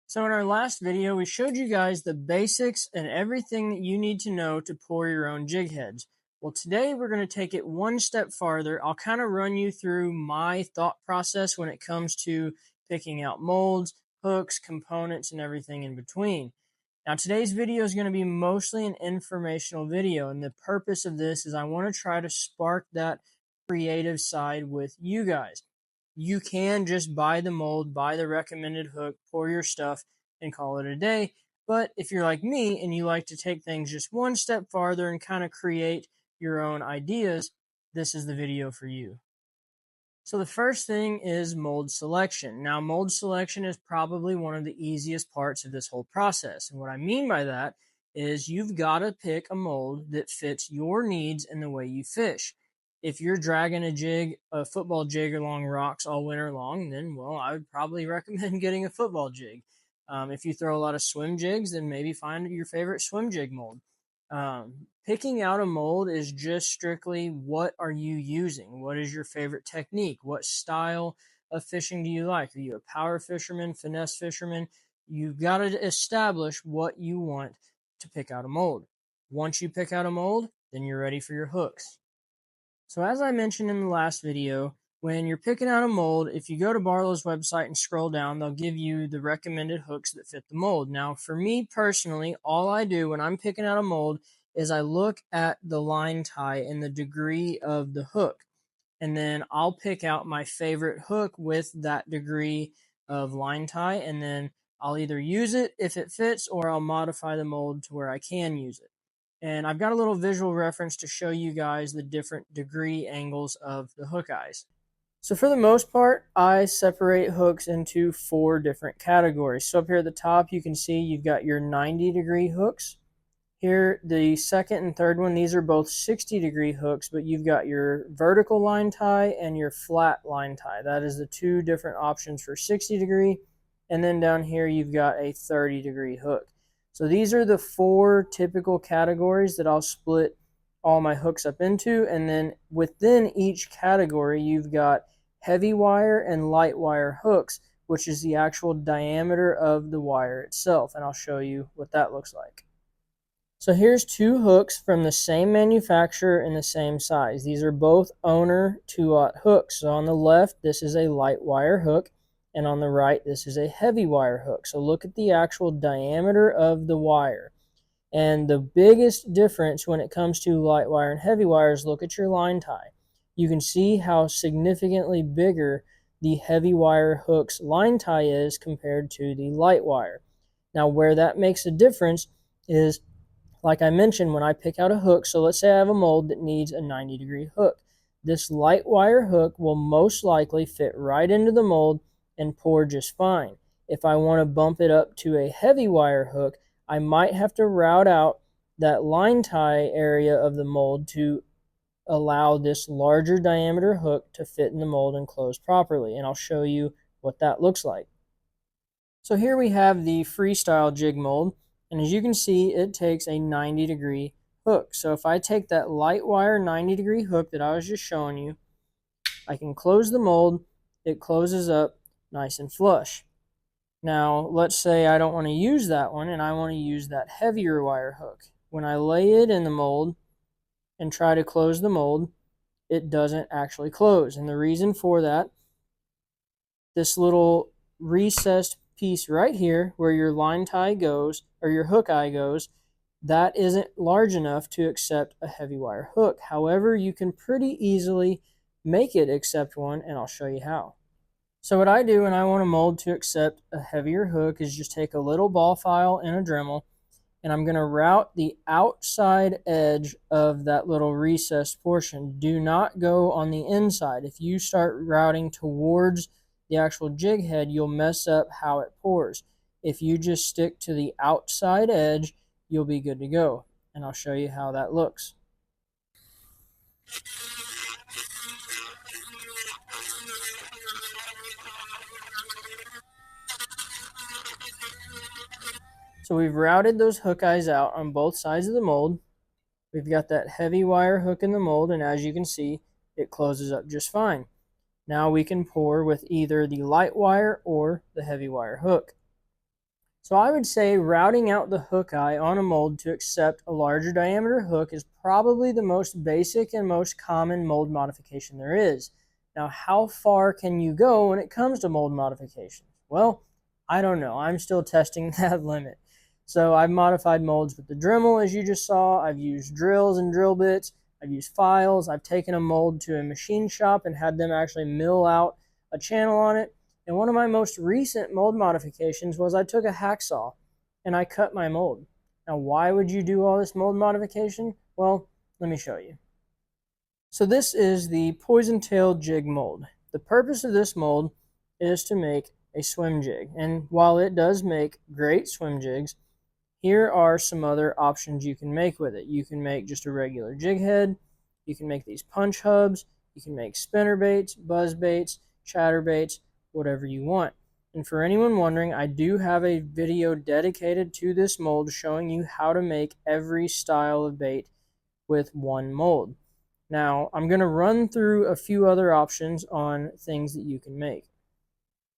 So in our last video, we showed you guys the basics and everything that you need to know to pour your own jig heads. Well, today we're going to take it one step farther. I'll kind of run you through my thought process when it comes to picking out molds, hooks, components, and everything in between. Now, today's video is going to be mostly an informational video, and the purpose of this is I want to try to spark that creative side with you guys. You can just buy the mold, buy the recommended hook, pour your stuff, and call it a day. But if you're like me and you like to take things just one step farther and kind of create your own ideas, this is the video for you. So the first thing is mold selection. Now, mold selection is probably one of the easiest parts of this whole process. And what I mean by that is you've got to pick a mold that fits your needs and the way you fish. If you're dragging a football jig along rocks all winter long, then, well, I would probably recommend getting a football jig. If you throw a lot of swim jigs, then maybe find your favorite swim jig mold. Picking out a mold is just strictly what are you using? What is your favorite technique? What style of fishing do you like? Are you a power fisherman, finesse fisherman? You've got to establish what you want to pick out a mold. Once you pick out a mold, then you're ready for your hooks. So as I mentioned in the last video, when you're picking out a mold, if you go to Barlow's website and scroll down, they'll give you the recommended hooks that fit the mold. Now, for me personally, all I do when I'm picking out a mold is I look at the line tie and the degree of the hook. And then I'll pick out my favorite hook with that degree of line tie, and then I'll either use it if it fits or I'll modify the mold to where I can use it. And I've got a little visual reference to show you guys the different degree angles of the hook eyes. So for the most part, I separate hooks into 4 different categories. So up here at the top, you can see you've got your 90-degree hooks. Here, the second and third one, these are both 60-degree hooks, but you've got your vertical line tie and your flat line tie. That is the 2 different options for 60-degree. And then down here, you've got a 30-degree hook. So these are the 4 typical categories that I'll split all my hooks up into. And then within each category, you've got heavy wire and light wire hooks, which is the actual diameter of the wire itself. And I'll show you what that looks like. So here's 2 hooks from the same manufacturer and the same size. These are both owner 2/0 hooks. So on the left, this is a light wire hook. And on the right, this is a heavy wire hook. So look at the actual diameter of the wire. And the biggest difference when it comes to light wire and heavy wire is look at your line tie. You can see how significantly bigger the heavy wire hook's line tie is compared to the light wire. Now, where that makes a difference is, like I mentioned, when I pick out a hook, so let's say I have a mold that needs a 90-degree hook. This light wire hook will most likely fit right into the mold and pour just fine. If I want to bump it up to a heavy wire hook, I might have to route out that line tie area of the mold to allow this larger diameter hook to fit in the mold and close properly. And I'll show you what that looks like. So here we have the Freestyle jig mold. And as you can see, it takes a 90-degree hook. So if I take that light wire 90-degree hook that I was just showing you, I can close the mold. It closes up nice and flush. Now, let's say I don't want to use that one and I want to use that heavier wire hook. When I lay it in the mold and try to close the mold, it doesn't actually close. And the reason for that, this little recessed piece right here where your line tie goes, or your hook eye goes, that isn't large enough to accept a heavy wire hook. However, you can pretty easily make it accept one, and I'll show you how. So what I do when I want a mold to accept a heavier hook is just take a little ball file and a Dremel, and I'm going to route the outside edge of that little recessed portion. Do not go on the inside. If you start routing towards the actual jig head, you'll mess up how it pours. If you just stick to the outside edge, you'll be good to go. And I'll show you how that looks. So we've routed those hook eyes out on both sides of the mold. We've got that heavy wire hook in the mold, and as you can see, it closes up just fine. Now we can pour with either the light wire or the heavy wire hook. So I would say routing out the hook eye on a mold to accept a larger diameter hook is probably the most basic and most common mold modification there is. Now, how far can you go when it comes to mold modification? Well, I don't know. I'm still testing that limit. So I've modified molds with the Dremel, as you just saw. I've used drills and drill bits. I've used files. I've taken a mold to a machine shop and had them actually mill out a channel on it. And one of my most recent mold modifications was I took a hacksaw and I cut my mold. Now, why would you do all this mold modification? Well, let me show you. So this is the poison-tailed jig mold. The purpose of this mold is to make a swim jig. And while it does make great swim jigs, here are some other options you can make with it. You can make just a regular jig head. You can make these punch hubs. You can make spinner baits, buzz baits, chatter baits, whatever you want. And for anyone wondering, I do have a video dedicated to this mold showing you how to make every style of bait with one mold. Now, I'm going to run through a few other options on things that you can make.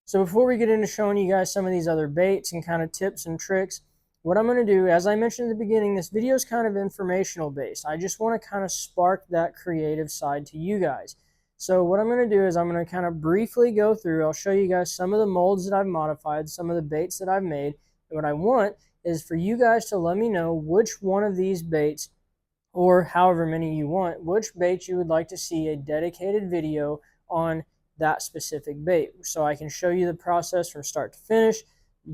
So before we get into showing you guys some of these other baits and kind of tips and tricks, what I'm going to do, as I mentioned at the beginning, this video is kind of informational based. I just want to kind of spark that creative side to you guys. So what I'm going to do is I'm going to kind of briefly go through. I'll show you guys some of the molds that I've modified, some of the baits that I've made. And what I want is for you guys to let me know which one of these baits, or however many you want, which bait you would like to see a dedicated video on that specific bait. So I can show you the process from start to finish,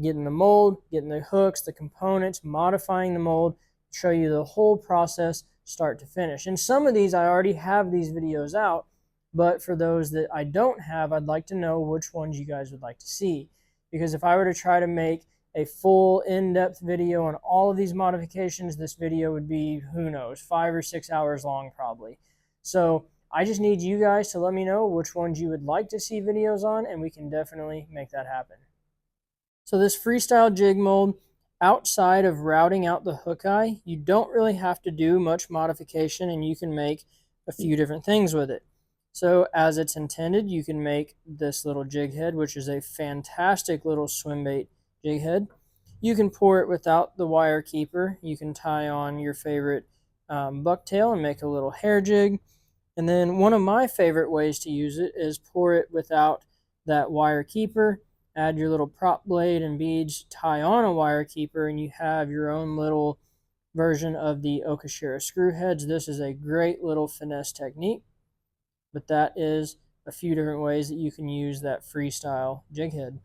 getting the mold, getting the hooks, the components, modifying the mold, show you the whole process start to finish. And some of these, I already have these videos out, but for those that I don't have, I'd like to know which ones you guys would like to see. Because if I were to try to make a full in-depth video on all of these modifications, this video would be, who knows, 5 or 6 hours long probably. So I just need you guys to let me know which ones you would like to see videos on, and we can definitely make that happen. So this freestyle jig mold, outside of routing out the hook eye, you don't really have to do much modification, and you can make a few different things with it. So as it's intended, you can make this little jig head, which is a fantastic little swim bait jig head. You can pour it without the wire keeper. You can tie on your favorite bucktail and make a little hair jig. And then one of my favorite ways to use it is pour it without that wire keeper. Add your little prop blade and beads, tie on a wire keeper, and you have your own little version of the Okashira screw heads. This is a great little finesse technique, but that is a few different ways that you can use that freestyle jig head.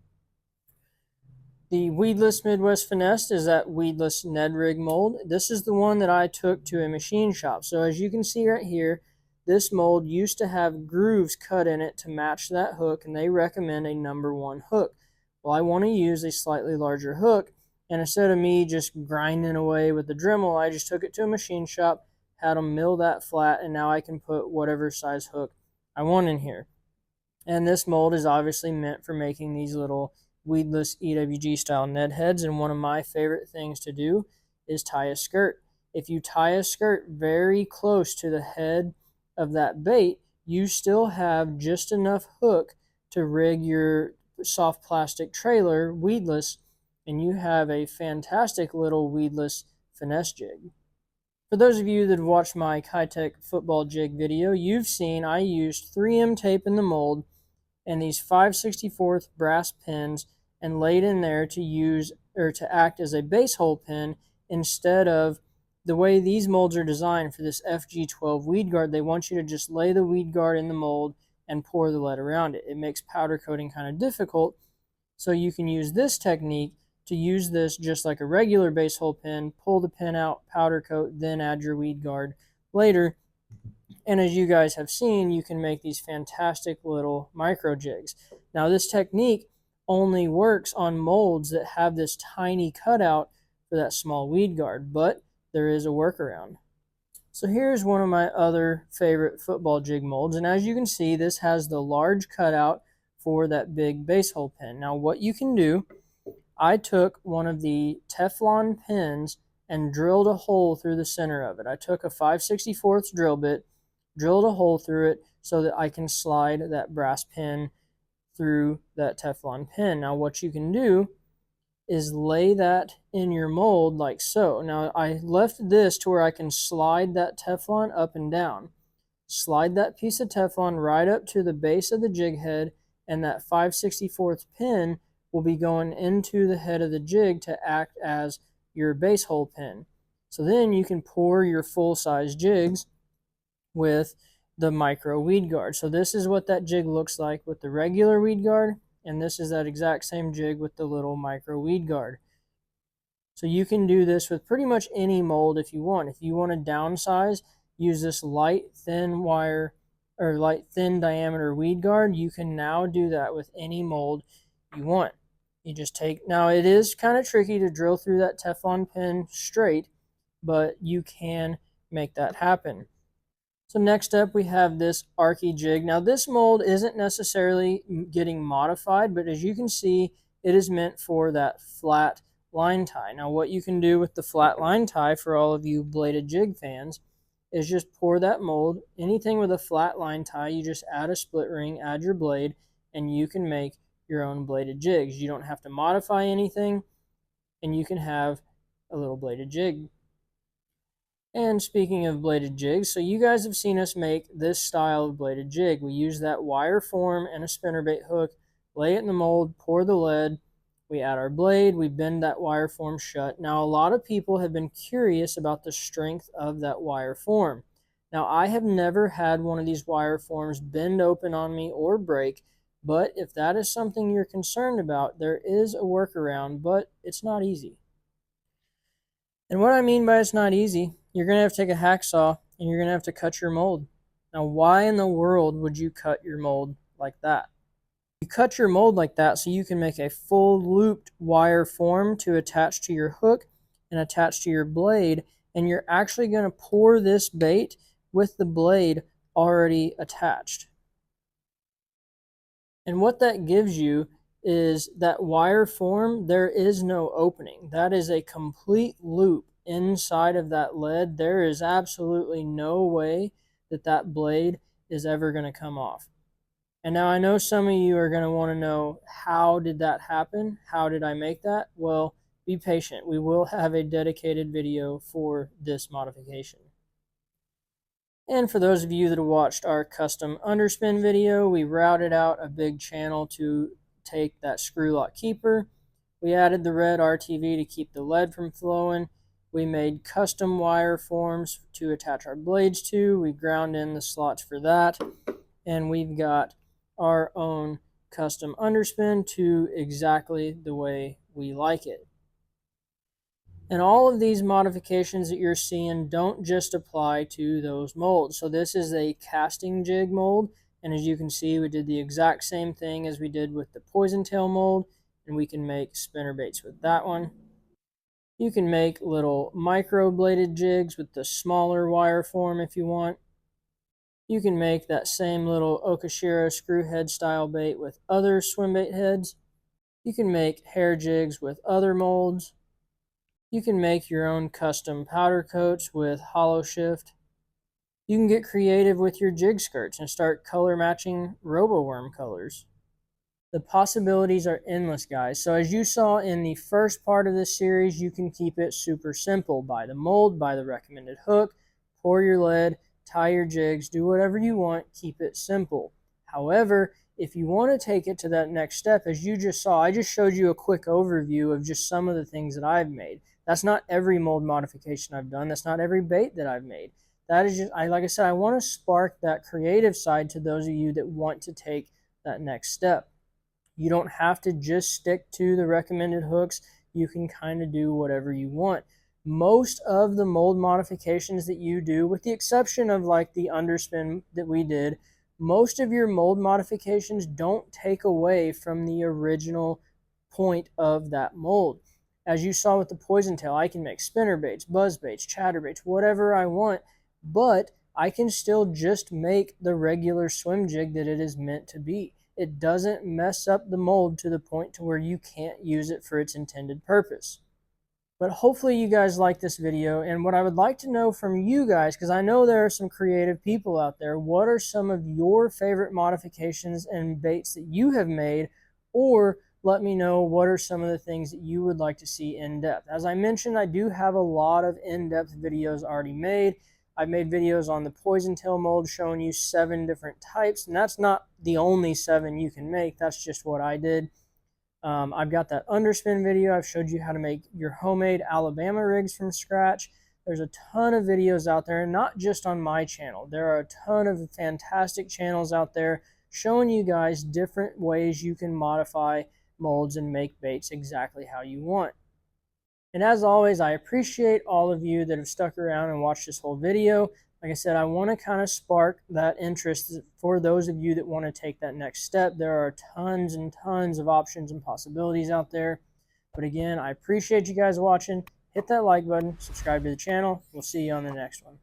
The Weedless Midwest Finesse is that Weedless Ned Rig mold. This is the one that I took to a machine shop. So as you can see right here, this mold used to have grooves cut in it to match that hook, and they recommend a #1 hook. Well, I want to use a slightly larger hook, and instead of me just grinding away with the Dremel, I just took it to a machine shop, had them mill that flat, and now I can put whatever size hook I want in here. And this mold is obviously meant for making these little weedless EWG style Ned heads, and one of my favorite things to do is tie a skirt. If you tie a skirt very close to the head of that bait, you still have just enough hook to rig your soft plastic trailer weedless, and you have a fantastic little weedless finesse jig. For those of you that have watched my Keitech football jig video, you've seen I used 3M tape in the mold and these 5/64 brass pins and laid in there to use or to act as a base hole pin instead of the way these molds are designed for this FG12 weed guard. They want you to just lay the weed guard in the mold and pour the lead around it. It makes powder coating kind of difficult, so you can use this technique to use this just like a regular base hole pin, pull the pin out, powder coat, then add your weed guard later. And as you guys have seen, you can make these fantastic little micro jigs. Now this technique only works on molds that have this tiny cutout for that small weed guard, but there is a workaround. So here's one of my other favorite football jig molds, and as you can see, this has the large cutout for that big base hole pin. Now what you can do, I took one of the Teflon pins and drilled a hole through the center of it. I took a 5/64 drill bit, drilled a hole through it so that I can slide that brass pin through that Teflon pin. Now what you can do is lay that in your mold like so. Now I left this to where I can slide that Teflon up and down. Slide that piece of Teflon right up to the base of the jig head, and that 5/64 pin will be going into the head of the jig to act as your base hole pin. So then you can pour your full-size jigs with the micro weed guard. So this is what that jig looks like with the regular weed guard, and this is that exact same jig with the little micro weed guard. So you can do this with pretty much any mold if you want. If you want to downsize, use this light thin wire or light thin diameter weed guard. You can now do that with any mold you want. You just take, now it is kind of tricky to drill through that Teflon pin straight, but you can make that happen. So next up we have this Arky jig. Now this mold isn't necessarily getting modified, but as you can see, it is meant for that flat line tie. Now what you can do with the flat line tie for all of you bladed jig fans is just pour that mold. Anything with a flat line tie, you just add a split ring, add your blade, and you can make your own bladed jigs. You don't have to modify anything, and you can have a little bladed jig. And speaking of bladed jigs, so you guys have seen us make this style of bladed jig. We use that wire form and a spinnerbait hook, lay it in the mold, pour the lead, we add our blade, we bend that wire form shut. Now a lot of people have been curious about the strength of that wire form. Now I have never had one of these wire forms bend open on me or break, but if that is something you're concerned about, there is a workaround, but it's not easy. And what I mean by it's not easy, you're going to have to take a hacksaw and you're going to have to cut your mold. Now, why in the world would you cut your mold like that? You cut your mold like that so you can make a full looped wire form to attach to your hook and attach to your blade, and you're actually going to pour this bait with the blade already attached. And what that gives you is that wire form, there is no opening. That is a complete loop inside of that lead. There is absolutely no way that that blade is ever going to come off. And now I know some of you are going to want to know, how did that happen? How did I make that? Well, be patient. We will have a dedicated video for this modification. And for those of you that have watched our custom underspin video, we routed out a big channel to take that screw lock keeper. We added the red RTV to keep the lead from flowing. We made custom wire forms to attach our blades to. We ground in the slots for that. And we've got our own custom underspin to exactly the way we like it. And all of these modifications that you're seeing don't just apply to those molds. So this is a casting jig mold, and as you can see, we did the exact same thing as we did with the poison tail mold, and we can make spinner baits with that one. You can make little micro bladed jigs with the smaller wire form if you want. You can make that same little Okashira screw head style bait with other swim bait heads. You can make hair jigs with other molds. You can make your own custom powder coats with hollow shift. You can get creative with your jig skirts and start color matching RoboWorm colors. The possibilities are endless, guys. So as you saw in the first part of this series, you can keep it super simple. Buy the mold, buy the recommended hook, pour your lead, tie your jigs, do whatever you want, keep it simple. However, if you want to take it to that next step, as you just saw, I just showed you a quick overview of just some of the things that I've made. That's not every mold modification I've done. That's not every bait that I've made. That is just, like I said, I want to spark that creative side to those of you that want to take that next step. You don't have to just stick to the recommended hooks. You can kind of do whatever you want. Most of the mold modifications that you do, with the exception of like the underspin that we did, most of your mold modifications don't take away from the original point of that mold. As you saw with the poison tail, I can make spinner baits, buzz baits, chatter baits, whatever I want, but I can still just make the regular swim jig that it is meant to be. It doesn't mess up the mold to the point to where you can't use it for its intended purpose. But hopefully you guys like this video, and what I would like to know from you guys, because I know there are some creative people out there, what are some of your favorite modifications and baits that you have made, or let me know what are some of the things that you would like to see in depth. As I mentioned, I do have a lot of in-depth videos already made. I've made videos on the poison tail mold showing you 7 different types, and that's not the only 7 you can make. That's just what I did. I've got that underspin video. I've showed you how to make your homemade Alabama rigs from scratch. There's a ton of videos out there, not just on my channel. There are a ton of fantastic channels out there showing you guys different ways you can modify molds and make baits exactly how you want. And as always, I appreciate all of you that have stuck around and watched this whole video. Like I said, I want to kind of spark that interest for those of you that want to take that next step. There are tons and tons of options and possibilities out there. But again, I appreciate you guys watching. Hit that like button, subscribe to the channel. We'll see you on the next one.